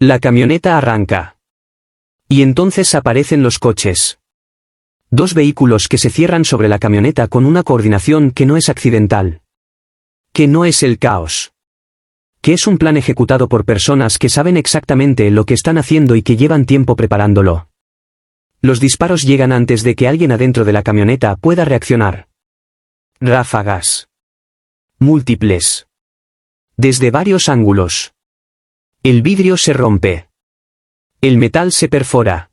La camioneta arranca. Y entonces aparecen los coches. Dos vehículos que se cierran sobre la camioneta con una coordinación que no es accidental. Que no es el caos. Que es un plan ejecutado por personas que saben exactamente lo que están haciendo y que llevan tiempo preparándolo. Los disparos llegan antes de que alguien adentro de la camioneta pueda reaccionar. Ráfagas. Múltiples. Desde varios ángulos. El vidrio se rompe. El metal se perfora.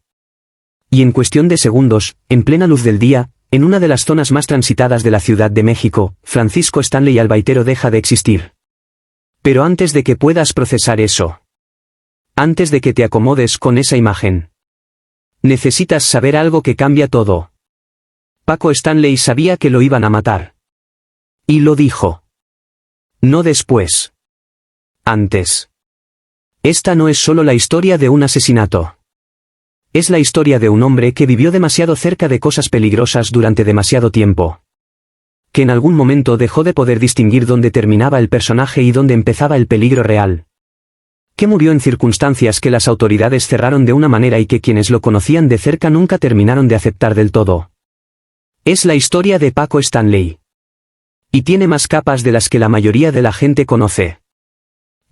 Y en cuestión de segundos, en plena luz del día, en una de las zonas más transitadas de la Ciudad de México, Francisco Stanley Albaitero deja de existir. Pero antes de que puedas procesar eso, antes de que te acomodes con esa imagen, necesitas saber algo que cambia todo. Paco Stanley sabía que lo iban a matar. Y lo dijo. No después. Antes. Esta no es solo la historia de un asesinato. Es la historia de un hombre que vivió demasiado cerca de cosas peligrosas durante demasiado tiempo. Que en algún momento dejó de poder distinguir dónde terminaba el personaje y dónde empezaba el peligro real. Que murió en circunstancias que las autoridades cerraron de una manera y que quienes lo conocían de cerca nunca terminaron de aceptar del todo. Es la historia de Paco Stanley. Y tiene más capas de las que la mayoría de la gente conoce.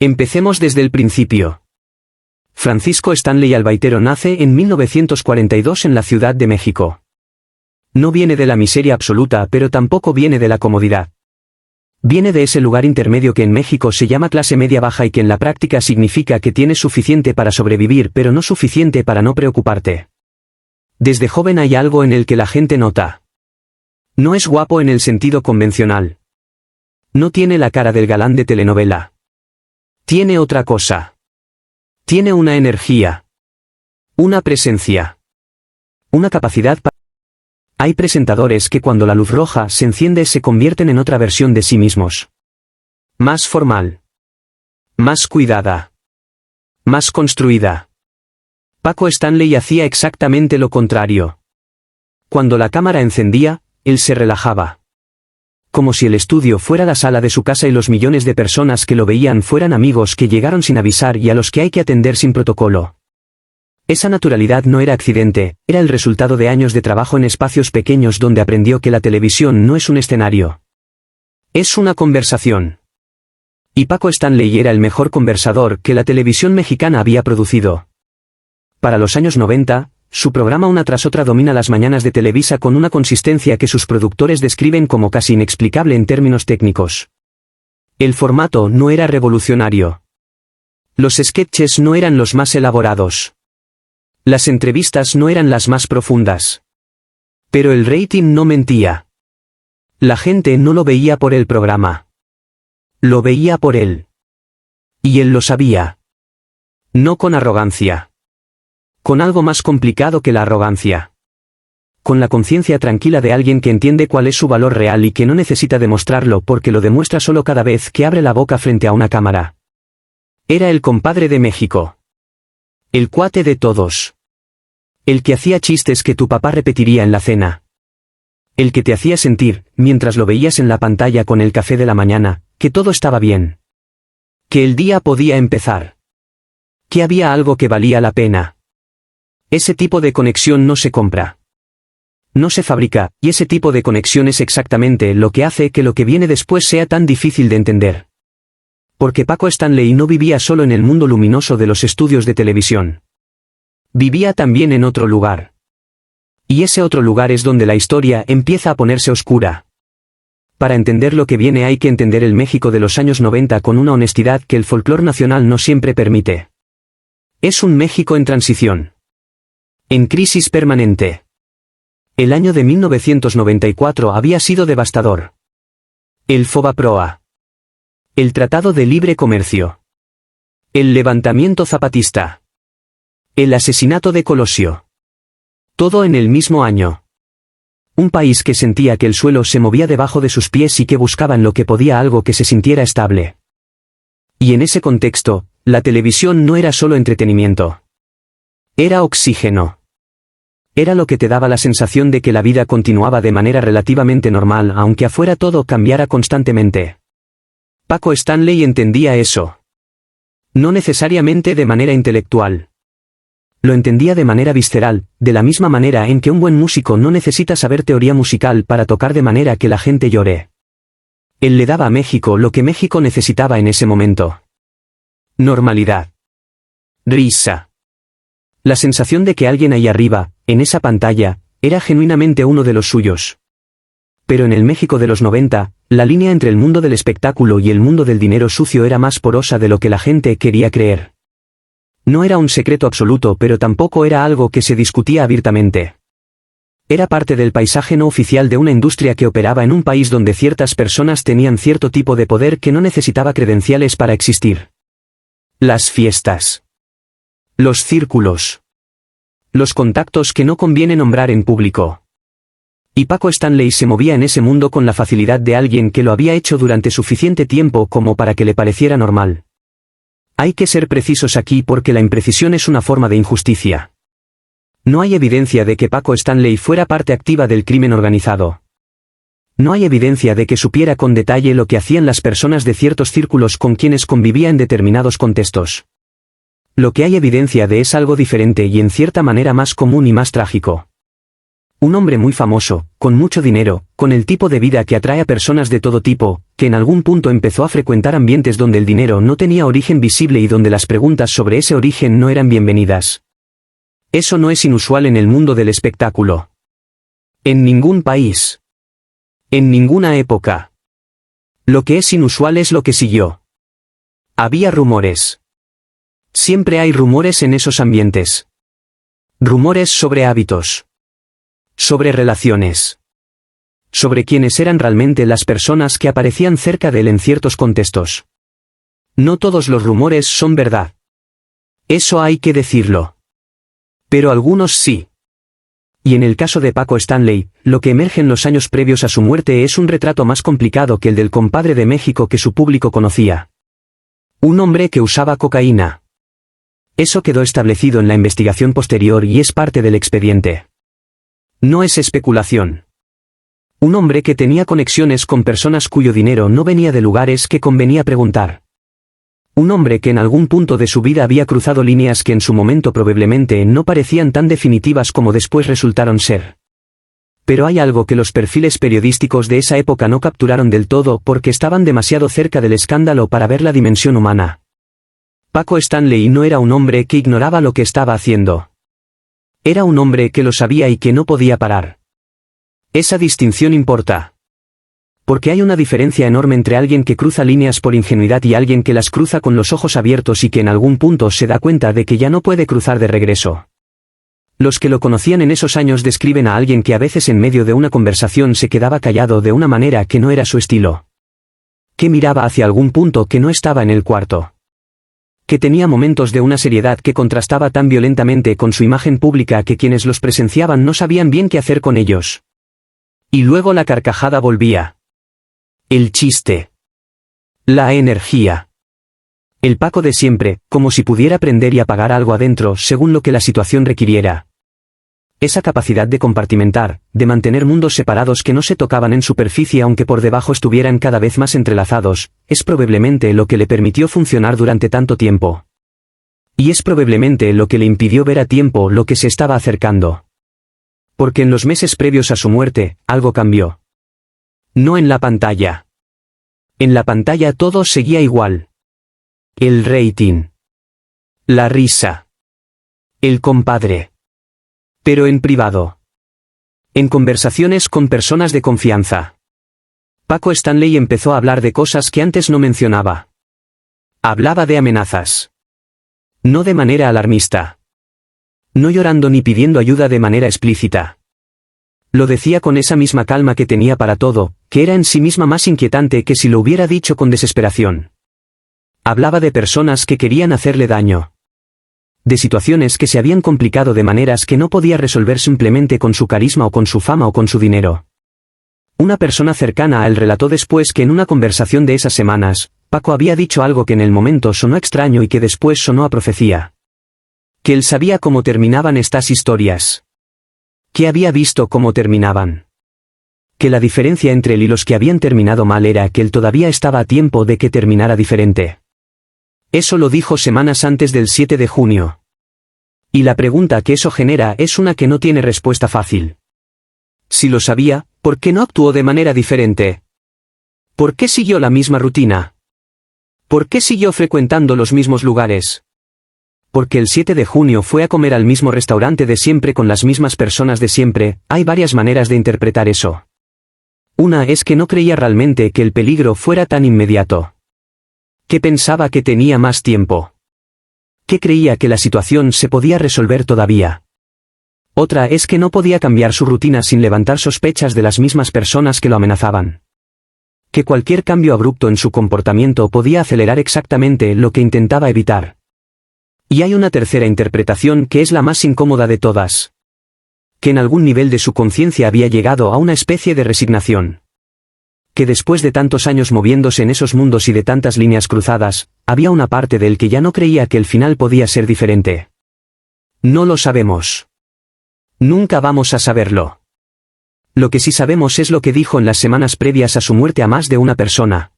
Empecemos desde el principio. Francisco Stanley Albaitero nace en 1942 en la Ciudad de México. No viene de la miseria absoluta, pero tampoco viene de la comodidad. Viene de ese lugar intermedio que en México se llama clase media baja y que en la práctica significa que tienes suficiente para sobrevivir pero no suficiente para no preocuparte. Desde joven hay algo en el que la gente nota. No es guapo en el sentido convencional. No tiene la cara del galán de telenovela. Tiene otra cosa. Tiene una energía. Una presencia. Una capacidad para... Hay presentadores que cuando la luz roja se enciende se convierten en otra versión de sí mismos. Más formal. Más cuidada. Más construida. Paco Stanley hacía exactamente lo contrario. Cuando la cámara encendía, él se relajaba. Como si el estudio fuera la sala de su casa y los millones de personas que lo veían fueran amigos que llegaron sin avisar y a los que hay que atender sin protocolo. Esa naturalidad no era accidente, era el resultado de años de trabajo en espacios pequeños donde aprendió que la televisión no es un escenario. Es una conversación. Y Paco Stanley era el mejor conversador que la televisión mexicana había producido. Para los años 90, su programa una tras otra domina las mañanas de Televisa con una consistencia que sus productores describen como casi inexplicable en términos técnicos. El formato no era revolucionario. Los sketches no eran los más elaborados. Las entrevistas no eran las más profundas. Pero el rating no mentía. La gente no lo veía por el programa. Lo veía por él. Y él lo sabía. No con arrogancia. Con algo más complicado que la arrogancia. Con la conciencia tranquila de alguien que entiende cuál es su valor real y que no necesita demostrarlo porque lo demuestra solo cada vez que abre la boca frente a una cámara. Era el compadre de México. El cuate de todos. El que hacía chistes que tu papá repetiría en la cena. El que te hacía sentir, mientras lo veías en la pantalla con el café de la mañana, que todo estaba bien. Que el día podía empezar. Que había algo que valía la pena. Ese tipo de conexión no se compra. No se fabrica, y ese tipo de conexión es exactamente lo que hace que lo que viene después sea tan difícil de entender. Porque Paco Stanley no vivía solo en el mundo luminoso de los estudios de televisión. Vivía también en otro lugar. Y ese otro lugar es donde la historia empieza a ponerse oscura. Para entender lo que viene hay que entender el México de los años 90 con una honestidad que el folclore nacional no siempre permite. Es un México en transición. En crisis permanente. El año de 1994 había sido devastador. El Fobaproa. El Tratado de Libre Comercio. El levantamiento zapatista. El asesinato de Colosio. Todo en el mismo año. Un país que sentía que el suelo se movía debajo de sus pies y que buscaba en lo que podía algo que se sintiera estable. Y en ese contexto, la televisión no era solo entretenimiento. Era oxígeno. Era lo que te daba la sensación de que la vida continuaba de manera relativamente normal aunque afuera todo cambiara constantemente. Paco Stanley entendía eso. No necesariamente de manera intelectual. Lo entendía de manera visceral, de la misma manera en que un buen músico no necesita saber teoría musical para tocar de manera que la gente llore. Él le daba a México lo que México necesitaba en ese momento. Normalidad. Risa. La sensación de que alguien ahí arriba, en esa pantalla, era genuinamente uno de los suyos. Pero en el México de los 90, la línea entre el mundo del espectáculo y el mundo del dinero sucio era más porosa de lo que la gente quería creer. No era un secreto absoluto, pero tampoco era algo que se discutía abiertamente. Era parte del paisaje no oficial de una industria que operaba en un país donde ciertas personas tenían cierto tipo de poder que no necesitaba credenciales para existir. Las fiestas. Los círculos. Los contactos que no conviene nombrar en público. Y Paco Stanley se movía en ese mundo con la facilidad de alguien que lo había hecho durante suficiente tiempo como para que le pareciera normal. Hay que ser precisos aquí porque la imprecisión es una forma de injusticia. No hay evidencia de que Paco Stanley fuera parte activa del crimen organizado. No hay evidencia de que supiera con detalle lo que hacían las personas de ciertos círculos con quienes convivía en determinados contextos. Lo que hay evidencia de es algo diferente y en cierta manera más común y más trágico. Un hombre muy famoso, con mucho dinero, con el tipo de vida que atrae a personas de todo tipo, que en algún punto empezó a frecuentar ambientes donde el dinero no tenía origen visible y donde las preguntas sobre ese origen no eran bienvenidas. Eso no es inusual en el mundo del espectáculo. En ningún país. En ninguna época. Lo que es inusual es lo que siguió. Había rumores. Siempre hay rumores en esos ambientes. Rumores sobre hábitos. Sobre relaciones. Sobre quiénes eran realmente las personas que aparecían cerca de él en ciertos contextos. No todos los rumores son verdad. Eso hay que decirlo. Pero algunos sí. Y en el caso de Paco Stanley, lo que emerge en los años previos a su muerte es un retrato más complicado que el del compadre de México que su público conocía. Un hombre que usaba cocaína. Eso quedó establecido en la investigación posterior y es parte del expediente. No es especulación. Un hombre que tenía conexiones con personas cuyo dinero no venía de lugares que convenía preguntar. Un hombre que en algún punto de su vida había cruzado líneas que en su momento probablemente no parecían tan definitivas como después resultaron ser. Pero hay algo que los perfiles periodísticos de esa época no capturaron del todo porque estaban demasiado cerca del escándalo para ver la dimensión humana. Paco Stanley no era un hombre que ignoraba lo que estaba haciendo. Era un hombre que lo sabía y que no podía parar. Esa distinción importa. Porque hay una diferencia enorme entre alguien que cruza líneas por ingenuidad y alguien que las cruza con los ojos abiertos y que en algún punto se da cuenta de que ya no puede cruzar de regreso. Los que lo conocían en esos años describen a alguien que a veces en medio de una conversación se quedaba callado de una manera que no era su estilo. Que miraba hacia algún punto que no estaba en el cuarto. Que tenía momentos de una seriedad que contrastaba tan violentamente con su imagen pública que quienes los presenciaban no sabían bien qué hacer con ellos. Y luego la carcajada volvía. El chiste. La energía. El Paco de siempre, como si pudiera prender y apagar algo adentro según lo que la situación requiriera. Esa capacidad de compartimentar, de mantener mundos separados que no se tocaban en superficie aunque por debajo estuvieran cada vez más entrelazados, es probablemente lo que le permitió funcionar durante tanto tiempo. Y es probablemente lo que le impidió ver a tiempo lo que se estaba acercando. Porque en los meses previos a su muerte, algo cambió. No en la pantalla. En la pantalla todo seguía igual. El rating. La risa. El compadre. Pero en privado. En conversaciones con personas de confianza. Paco Stanley empezó a hablar de cosas que antes no mencionaba. Hablaba de amenazas. No de manera alarmista. No llorando ni pidiendo ayuda de manera explícita. Lo decía con esa misma calma que tenía para todo, que era en sí misma más inquietante que si lo hubiera dicho con desesperación. Hablaba de personas que querían hacerle daño. De situaciones que se habían complicado de maneras que no podía resolver simplemente con su carisma o con su fama o con su dinero. Una persona cercana a él relató después que en una conversación de esas semanas, Paco había dicho algo que en el momento sonó extraño y que después sonó a profecía. Que él sabía cómo terminaban estas historias. Que había visto cómo terminaban. Que la diferencia entre él y los que habían terminado mal era que él todavía estaba a tiempo de que terminara diferente. Eso lo dijo semanas antes del 7 de junio. Y la pregunta que eso genera es una que no tiene respuesta fácil. Si lo sabía, ¿por qué no actuó de manera diferente? ¿Por qué siguió la misma rutina? ¿Por qué siguió frecuentando los mismos lugares? Porque el 7 de junio fue a comer al mismo restaurante de siempre con las mismas personas de siempre. Hay varias maneras de interpretar eso. Una es que no creía realmente que el peligro fuera tan inmediato. Que pensaba que tenía más tiempo. Que creía que la situación se podía resolver todavía. Otra es que no podía cambiar su rutina sin levantar sospechas de las mismas personas que lo amenazaban. Que cualquier cambio abrupto en su comportamiento podía acelerar exactamente lo que intentaba evitar. Y hay una tercera interpretación que es la más incómoda de todas. Que en algún nivel de su conciencia había llegado a una especie de resignación. Que después de tantos años moviéndose en esos mundos y de tantas líneas cruzadas, había una parte de él que ya no creía que el final podía ser diferente. No lo sabemos. Nunca vamos a saberlo. Lo que sí sabemos es lo que dijo en las semanas previas a su muerte a más de una persona.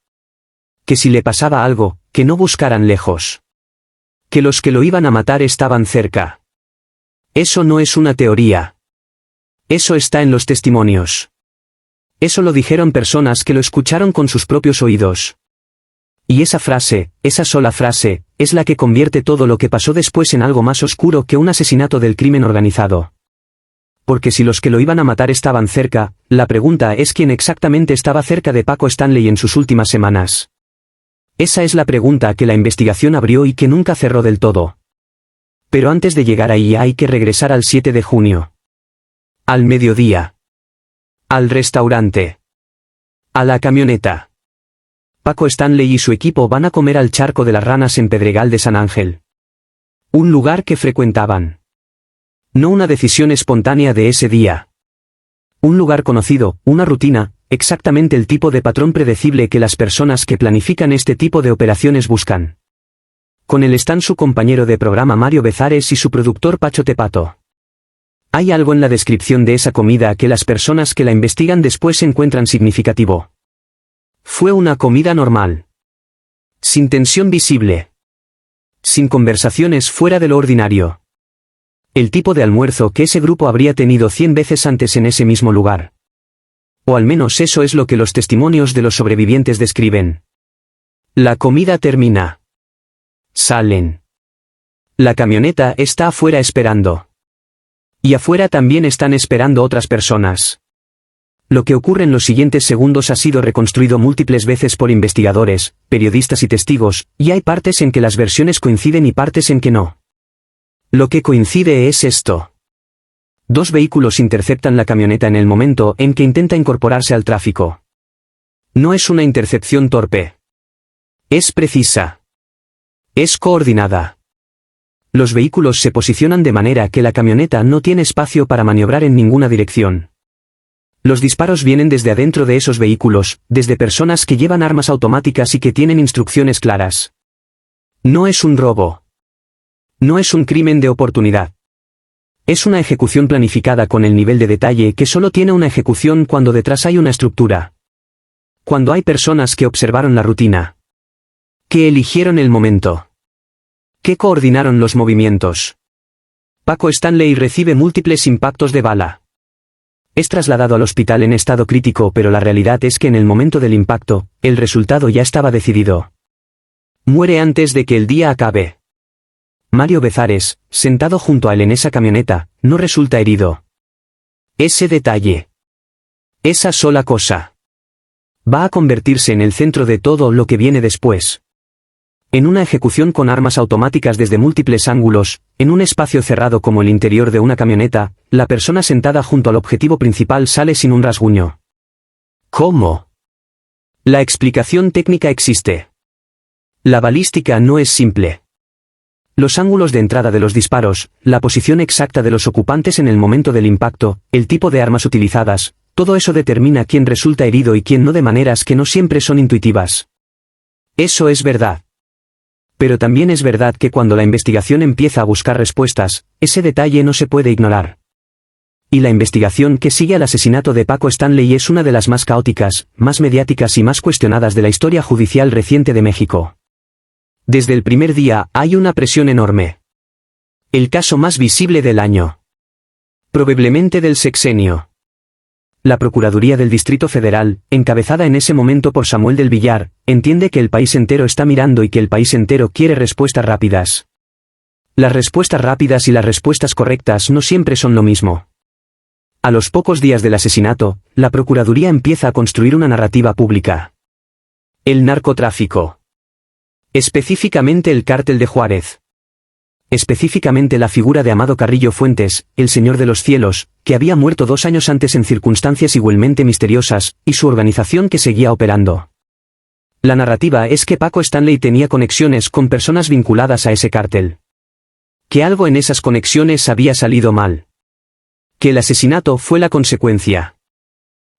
Que si le pasaba algo, que no buscaran lejos. Que los que lo iban a matar estaban cerca. Eso no es una teoría. Eso está en los testimonios. Eso lo dijeron personas que lo escucharon con sus propios oídos. Y esa frase, esa sola frase, es la que convierte todo lo que pasó después en algo más oscuro que un asesinato del crimen organizado. Porque si los que lo iban a matar estaban cerca, la pregunta es quién exactamente estaba cerca de Paco Stanley en sus últimas semanas. Esa es la pregunta que la investigación abrió y que nunca cerró del todo. Pero antes de llegar ahí hay que regresar al 7 de junio. Al mediodía. Al restaurante. A la camioneta. Paco Stanley y su equipo van a comer al Charco de las Ranas en Pedregal de San Ángel. Un lugar que frecuentaban. No una decisión espontánea de ese día. Un lugar conocido, una rutina, exactamente el tipo de patrón predecible que las personas que planifican este tipo de operaciones buscan. Con él están su compañero de programa Mario Bezares y su productor Pacho Tepato. Hay algo en la descripción de esa comida que las personas que la investigan después encuentran significativo. Fue una comida normal. Sin tensión visible. Sin conversaciones fuera de lo ordinario. El tipo de almuerzo que ese grupo habría tenido 100 veces antes en ese mismo lugar. O al menos eso es lo que los testimonios de los sobrevivientes describen. La comida termina. Salen. La camioneta está afuera esperando. Y afuera también están esperando otras personas. Lo que ocurre en los siguientes segundos ha sido reconstruido múltiples veces por investigadores, periodistas y testigos, y hay partes en que las versiones coinciden y partes en que no. Lo que coincide es esto. 2 vehículos interceptan la camioneta en el momento en que intenta incorporarse al tráfico. No es una intercepción torpe. Es precisa. Es coordinada. Los vehículos se posicionan de manera que la camioneta no tiene espacio para maniobrar en ninguna dirección. Los disparos vienen desde adentro de esos vehículos, desde personas que llevan armas automáticas y que tienen instrucciones claras. No es un robo. No es un crimen de oportunidad. Es una ejecución planificada con el nivel de detalle que solo tiene una ejecución cuando detrás hay una estructura. Cuando hay personas que observaron la rutina. Que eligieron el momento. Que coordinaron los movimientos. Paco Stanley recibe múltiples impactos de bala. Es trasladado al hospital en estado crítico, pero la realidad es que en el momento del impacto, el resultado ya estaba decidido. Muere antes de que el día acabe. Mario Bezares, sentado junto a él en esa camioneta, no resulta herido. Ese detalle. Esa sola cosa. Va a convertirse en el centro de todo lo que viene después. En una ejecución con armas automáticas desde múltiples ángulos, en un espacio cerrado como el interior de una camioneta, la persona sentada junto al objetivo principal sale sin un rasguño. ¿Cómo? La explicación técnica existe. La balística no es simple. Los ángulos de entrada de los disparos, la posición exacta de los ocupantes en el momento del impacto, el tipo de armas utilizadas, todo eso determina quién resulta herido y quién no de maneras que no siempre son intuitivas. Eso es verdad. Pero también es verdad que cuando la investigación empieza a buscar respuestas, ese detalle no se puede ignorar. Y la investigación que sigue al asesinato de Paco Stanley es una de las más caóticas, más mediáticas y más cuestionadas de la historia judicial reciente de México. Desde el primer día hay una presión enorme. El caso más visible del año. Probablemente del sexenio. La Procuraduría del Distrito Federal, encabezada en ese momento por Samuel del Villar, entiende que el país entero está mirando y que el país entero quiere respuestas rápidas. Las respuestas rápidas y las respuestas correctas no siempre son lo mismo. A los pocos días del asesinato, la Procuraduría empieza a construir una narrativa pública. El narcotráfico. Específicamente el Cártel de Juárez. Específicamente la figura de Amado Carrillo Fuentes, el Señor de los Cielos, que había muerto 2 años antes en circunstancias igualmente misteriosas, y su organización que seguía operando. La narrativa es que Paco Stanley tenía conexiones con personas vinculadas a ese cártel. Que algo en esas conexiones había salido mal. Que el asesinato fue la consecuencia.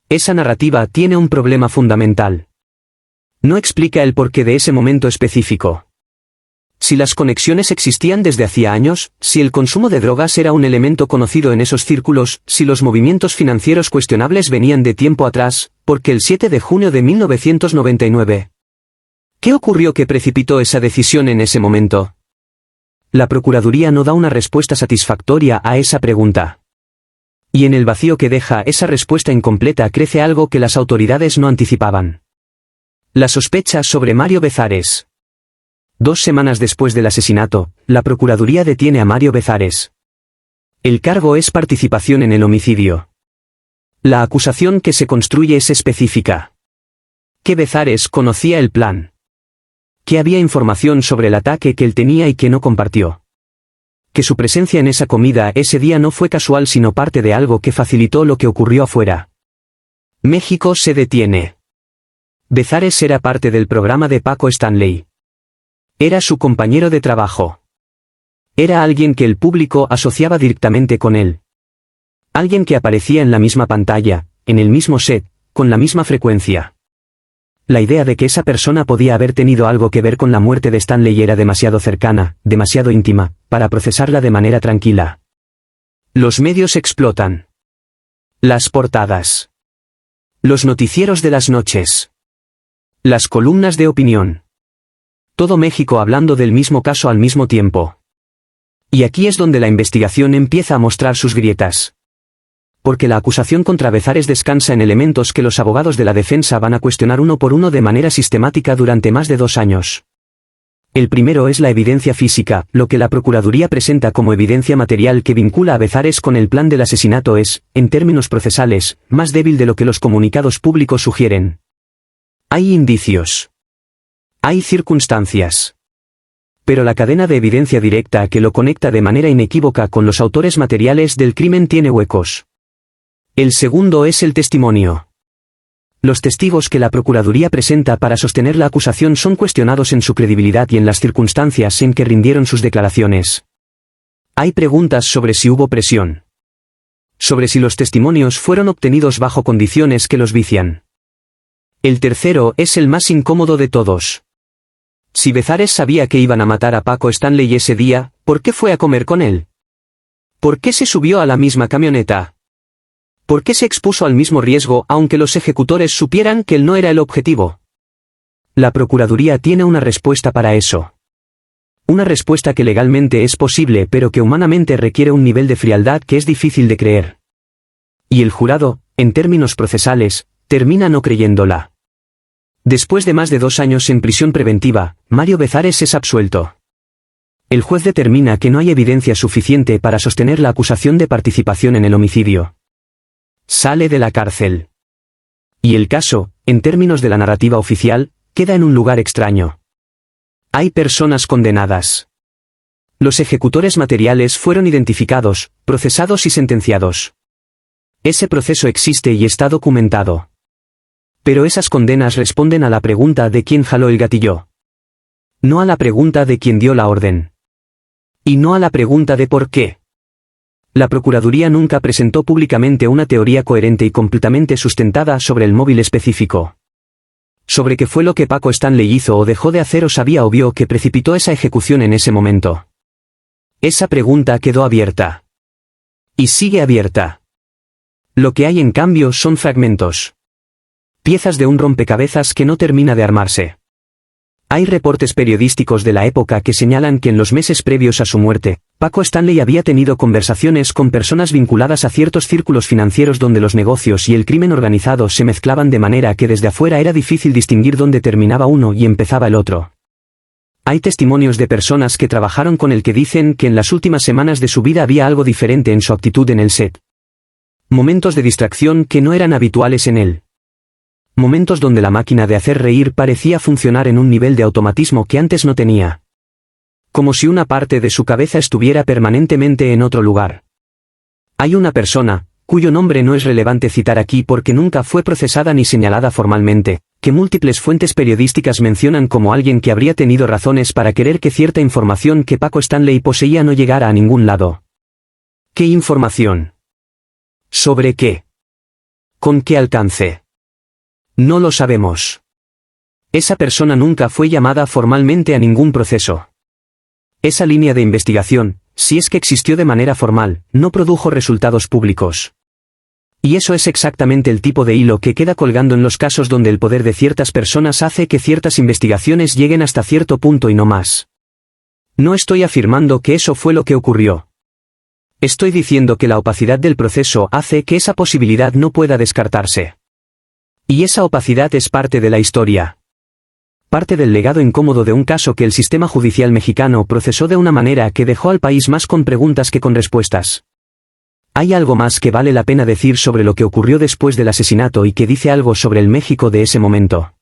Esa narrativa tiene un problema fundamental. No explica el porqué de ese momento específico. Si las conexiones existían desde hacía años, si el consumo de drogas era un elemento conocido en esos círculos, si los movimientos financieros cuestionables venían de tiempo atrás, ¿por qué el 7 de junio de 1999? ¿Qué ocurrió que precipitó esa decisión en ese momento? La Procuraduría no da una respuesta satisfactoria a esa pregunta. Y en el vacío que deja esa respuesta incompleta crece algo que las autoridades no anticipaban. La sospecha sobre Mario Bezares. 2 semanas después del asesinato, la Procuraduría detiene a Mario Bezares. El cargo es participación en el homicidio. La acusación que se construye es específica. Que Bezares conocía el plan. Que había información sobre el ataque que él tenía y que no compartió. Que su presencia en esa comida ese día no fue casual sino parte de algo que facilitó lo que ocurrió afuera. México se detiene. Bezares era parte del programa de Paco Stanley. Era su compañero de trabajo. Era alguien que el público asociaba directamente con él. Alguien que aparecía en la misma pantalla, en el mismo set, con la misma frecuencia. La idea de que esa persona podía haber tenido algo que ver con la muerte de Stanley era demasiado cercana, demasiado íntima, para procesarla de manera tranquila. Los medios explotan. Las portadas. Los noticieros de las noches. Las columnas de opinión. Todo México hablando del mismo caso al mismo tiempo. Y aquí es donde la investigación empieza a mostrar sus grietas. Porque la acusación contra Bezares descansa en elementos que los abogados de la defensa van a cuestionar uno por uno de manera sistemática durante más de 2 años. El primero es la evidencia física, lo que la Procuraduría presenta como evidencia material que vincula a Bezares con el plan del asesinato es, en términos procesales, más débil de lo que los comunicados públicos sugieren. Hay indicios. Hay circunstancias. Pero la cadena de evidencia directa que lo conecta de manera inequívoca con los autores materiales del crimen tiene huecos. El segundo es el testimonio. Los testigos que la Procuraduría presenta para sostener la acusación son cuestionados en su credibilidad y en las circunstancias en que rindieron sus declaraciones. Hay preguntas sobre si hubo presión. Sobre si los testimonios fueron obtenidos bajo condiciones que los vician. El tercero es el más incómodo de todos. Si Bezares sabía que iban a matar a Paco Stanley ese día, ¿por qué fue a comer con él? ¿Por qué se subió a la misma camioneta? ¿Por qué se expuso al mismo riesgo aunque los ejecutores supieran que él no era el objetivo? La Procuraduría tiene una respuesta para eso. Una respuesta que legalmente es posible pero que humanamente requiere un nivel de frialdad que es difícil de creer. Y el jurado, en términos procesales, termina no creyéndola. Después de más de 2 años en prisión preventiva, Mario Bezares es absuelto. El juez determina que no hay evidencia suficiente para sostener la acusación de participación en el homicidio. Sale de la cárcel. Y el caso, en términos de la narrativa oficial, queda en un lugar extraño. Hay personas condenadas. Los ejecutores materiales fueron identificados, procesados y sentenciados. Ese proceso existe y está documentado. Pero esas condenas responden a la pregunta de quién jaló el gatillo. No a la pregunta de quién dio la orden. Y no a la pregunta de por qué. La Procuraduría nunca presentó públicamente una teoría coherente y completamente sustentada sobre el móvil específico. Sobre qué fue lo que Paco Stanley hizo o dejó de hacer o sabía o vio que precipitó esa ejecución en ese momento. Esa pregunta quedó abierta. Y sigue abierta. Lo que hay en cambio son fragmentos. Piezas de un rompecabezas que no termina de armarse. Hay reportes periodísticos de la época que señalan que en los meses previos a su muerte, Paco Stanley había tenido conversaciones con personas vinculadas a ciertos círculos financieros donde los negocios y el crimen organizado se mezclaban de manera que desde afuera era difícil distinguir dónde terminaba uno y empezaba el otro. Hay testimonios de personas que trabajaron con él que dicen que en las últimas semanas de su vida había algo diferente en su actitud en el set. Momentos de distracción que no eran habituales en él. Momentos donde la máquina de hacer reír parecía funcionar en un nivel de automatismo que antes no tenía. Como si una parte de su cabeza estuviera permanentemente en otro lugar. Hay una persona, cuyo nombre no es relevante citar aquí porque nunca fue procesada ni señalada formalmente, que múltiples fuentes periodísticas mencionan como alguien que habría tenido razones para querer que cierta información que Paco Stanley poseía no llegara a ningún lado. ¿Qué información? ¿Sobre qué? ¿Con qué alcance? No lo sabemos. Esa persona nunca fue llamada formalmente a ningún proceso. Esa línea de investigación, si es que existió de manera formal, no produjo resultados públicos. Y eso es exactamente el tipo de hilo que queda colgando en los casos donde el poder de ciertas personas hace que ciertas investigaciones lleguen hasta cierto punto y no más. No estoy afirmando que eso fue lo que ocurrió. Estoy diciendo que la opacidad del proceso hace que esa posibilidad no pueda descartarse. Y esa opacidad es parte de la historia. Parte del legado incómodo de un caso que el sistema judicial mexicano procesó de una manera que dejó al país más con preguntas que con respuestas. Hay algo más que vale la pena decir sobre lo que ocurrió después del asesinato y que dice algo sobre el México de ese momento.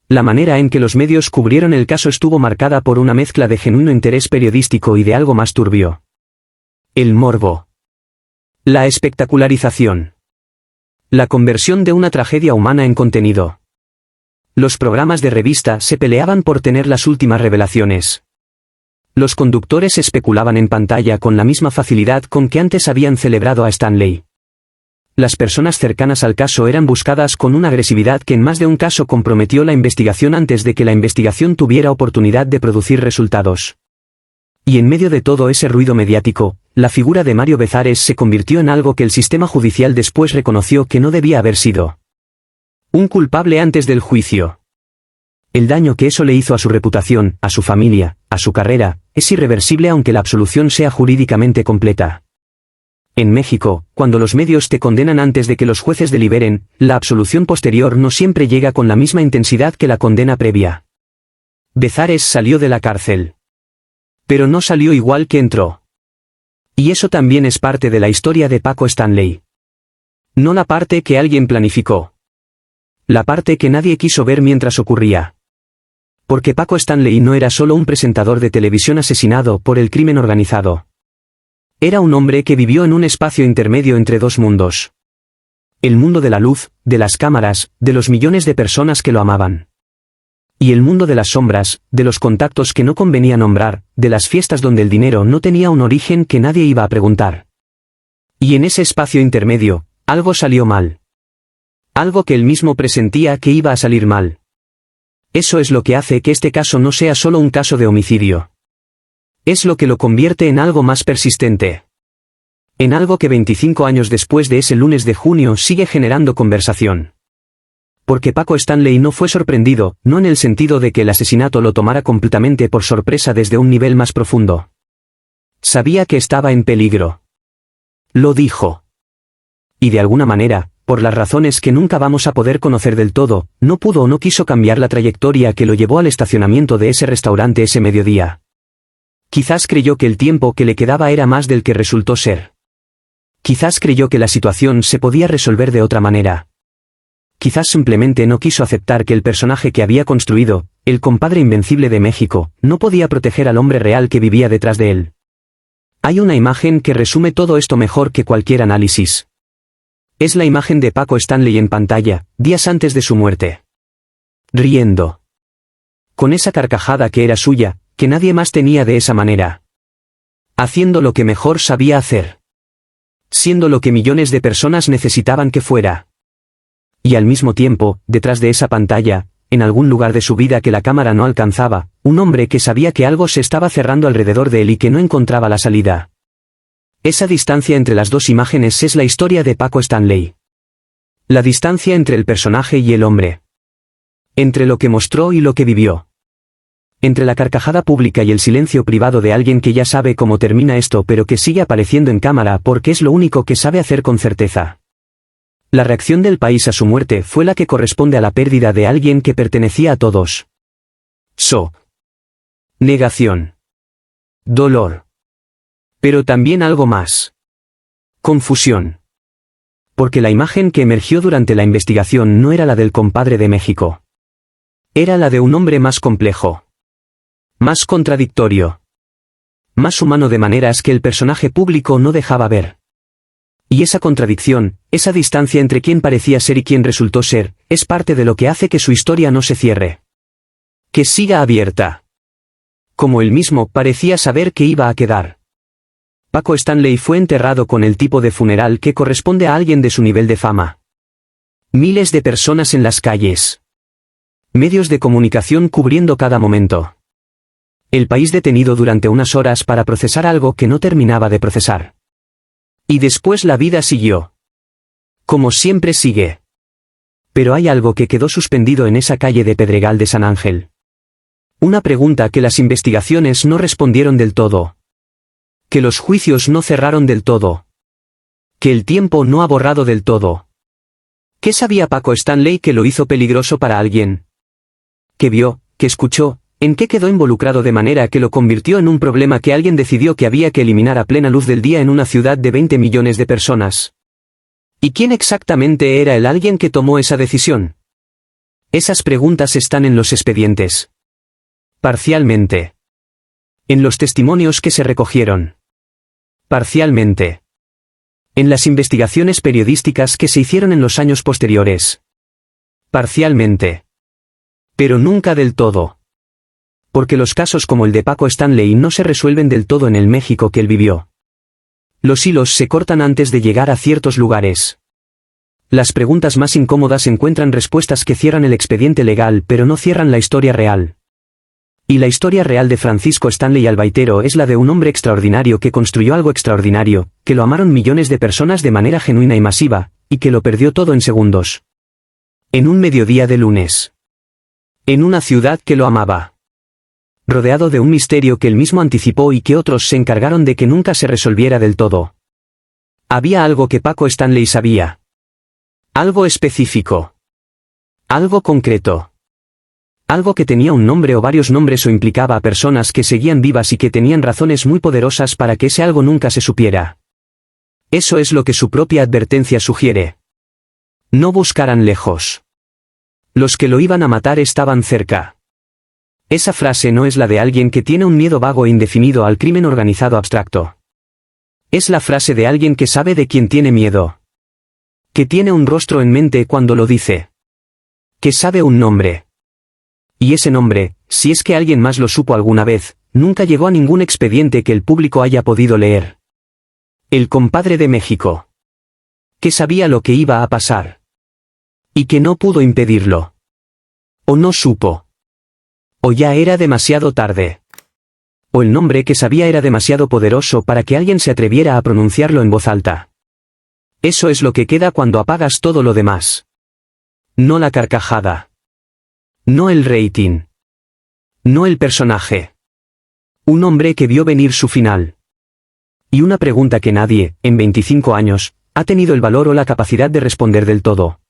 La manera en que los medios cubrieron el caso estuvo marcada por una mezcla de genuino interés periodístico y de algo más turbio. El morbo. La espectacularización. La conversión de una tragedia humana en contenido. Los programas de revista se peleaban por tener las últimas revelaciones. Los conductores especulaban en pantalla con la misma facilidad con que antes habían celebrado a Stanley. Las personas cercanas al caso eran buscadas con una agresividad que en más de un caso comprometió la investigación antes de que la investigación tuviera oportunidad de producir resultados. Y en medio de todo ese ruido mediático, la figura de Mario Bezares se convirtió en algo que el sistema judicial después reconoció que no debía haber sido. Un culpable antes del juicio. El daño que eso le hizo a su reputación, a su familia, a su carrera, es irreversible aunque la absolución sea jurídicamente completa. En México, cuando los medios te condenan antes de que los jueces deliberen, la absolución posterior no siempre llega con la misma intensidad que la condena previa. Bezares salió de la cárcel. Pero no salió igual que entró. Y eso también es parte de la historia de Paco Stanley. No la parte que alguien planificó. La parte que nadie quiso ver mientras ocurría. Porque Paco Stanley no era solo un presentador de televisión asesinado por el crimen organizado. Era un hombre que vivió en un espacio intermedio entre dos mundos. El mundo de la luz, de las cámaras, de los millones de personas que lo amaban. Y el mundo de las sombras, de los contactos que no convenía nombrar, de las fiestas donde el dinero no tenía un origen que nadie iba a preguntar. Y en ese espacio intermedio, algo salió mal. Algo que él mismo presentía que iba a salir mal. Eso es lo que hace que este caso no sea solo un caso de homicidio. Es lo que lo convierte en algo más persistente. En algo que 25 años después de ese lunes de junio sigue generando conversación. Porque Paco Stanley no fue sorprendido, no en el sentido de que el asesinato lo tomara completamente por sorpresa desde un nivel más profundo. Sabía que estaba en peligro. Lo dijo. Y de alguna manera, por las razones que nunca vamos a poder conocer del todo, no pudo o no quiso cambiar la trayectoria que lo llevó al estacionamiento de ese restaurante ese mediodía. Quizás creyó que el tiempo que le quedaba era más del que resultó ser. Quizás creyó que la situación se podía resolver de otra manera. Quizás simplemente no quiso aceptar que el personaje que había construido, el compadre invencible de México, no podía proteger al hombre real que vivía detrás de él. Hay una imagen que resume todo esto mejor que cualquier análisis. Es la imagen de Paco Stanley en pantalla, días antes de su muerte. Riendo. Con esa carcajada que era suya, que nadie más tenía de esa manera. Haciendo lo que mejor sabía hacer. Siendo lo que millones de personas necesitaban que fuera. Y al mismo tiempo, detrás de esa pantalla, en algún lugar de su vida que la cámara no alcanzaba, un hombre que sabía que algo se estaba cerrando alrededor de él y que no encontraba la salida. Esa distancia entre las dos imágenes es la historia de Paco Stanley. La distancia entre el personaje y el hombre. Entre lo que mostró y lo que vivió. Entre la carcajada pública y el silencio privado de alguien que ya sabe cómo termina esto pero que sigue apareciendo en cámara porque es lo único que sabe hacer con certeza. La reacción del país a su muerte fue la que corresponde a la pérdida de alguien que pertenecía a todos. Negación. Dolor. Pero también algo más. Confusión. Porque la imagen que emergió durante la investigación no era la del compadre de México. Era la de un hombre más complejo. Más contradictorio. Más humano de maneras que el personaje público no dejaba ver. Y esa contradicción, esa distancia entre quien parecía ser y quien resultó ser, es parte de lo que hace que su historia no se cierre. Que siga abierta. Como él mismo parecía saber que iba a quedar. Paco Stanley fue enterrado con el tipo de funeral que corresponde a alguien de su nivel de fama. Miles de personas en las calles. Medios de comunicación cubriendo cada momento. El país detenido durante unas horas para procesar algo que no terminaba de procesar. Y después la vida siguió. Como siempre sigue. Pero hay algo que quedó suspendido en esa calle de Pedregal de San Ángel. Una pregunta que las investigaciones no respondieron del todo. Que los juicios no cerraron del todo. Que el tiempo no ha borrado del todo. ¿Qué sabía Paco Stanley que lo hizo peligroso para alguien? ¿Qué vio, qué escuchó, en qué quedó involucrado de manera que lo convirtió en un problema que alguien decidió que había que eliminar a plena luz del día en una ciudad de 20 millones de personas? ¿Y quién exactamente era el alguien que tomó esa decisión? Esas preguntas están en los expedientes. Parcialmente. En los testimonios que se recogieron. Parcialmente. En las investigaciones periodísticas que se hicieron en los años posteriores. Parcialmente. Pero nunca del todo. Porque los casos como el de Paco Stanley no se resuelven del todo en el México que él vivió. Los hilos se cortan antes de llegar a ciertos lugares. Las preguntas más incómodas encuentran respuestas que cierran el expediente legal pero no cierran la historia real. Y la historia real de Francisco Stanley Albaitero es la de un hombre extraordinario que construyó algo extraordinario, que lo amaron millones de personas de manera genuina y masiva, y que lo perdió todo en segundos. En un mediodía de lunes. En una ciudad que lo amaba. Rodeado de un misterio que él mismo anticipó y que otros se encargaron de que nunca se resolviera del todo. Había algo que Paco Stanley sabía. Algo específico. Algo concreto. Algo que tenía un nombre o varios nombres o implicaba a personas que seguían vivas y que tenían razones muy poderosas para que ese algo nunca se supiera. Eso es lo que su propia advertencia sugiere. No buscaran lejos. Los que lo iban a matar estaban cerca. Esa frase no es la de alguien que tiene un miedo vago e indefinido al crimen organizado abstracto. Es la frase de alguien que sabe de quién tiene miedo. Que tiene un rostro en mente cuando lo dice. Que sabe un nombre. Y ese nombre, si es que alguien más lo supo alguna vez, nunca llegó a ningún expediente que el público haya podido leer. El compadre de México. Que sabía lo que iba a pasar. Y que no pudo impedirlo. O no supo. O ya era demasiado tarde. O el nombre que sabía era demasiado poderoso para que alguien se atreviera a pronunciarlo en voz alta. Eso es lo que queda cuando apagas todo lo demás. No la carcajada. No el rating. No el personaje. Un hombre que vio venir su final. Y una pregunta que nadie, en 25 años, ha tenido el valor o la capacidad de responder del todo.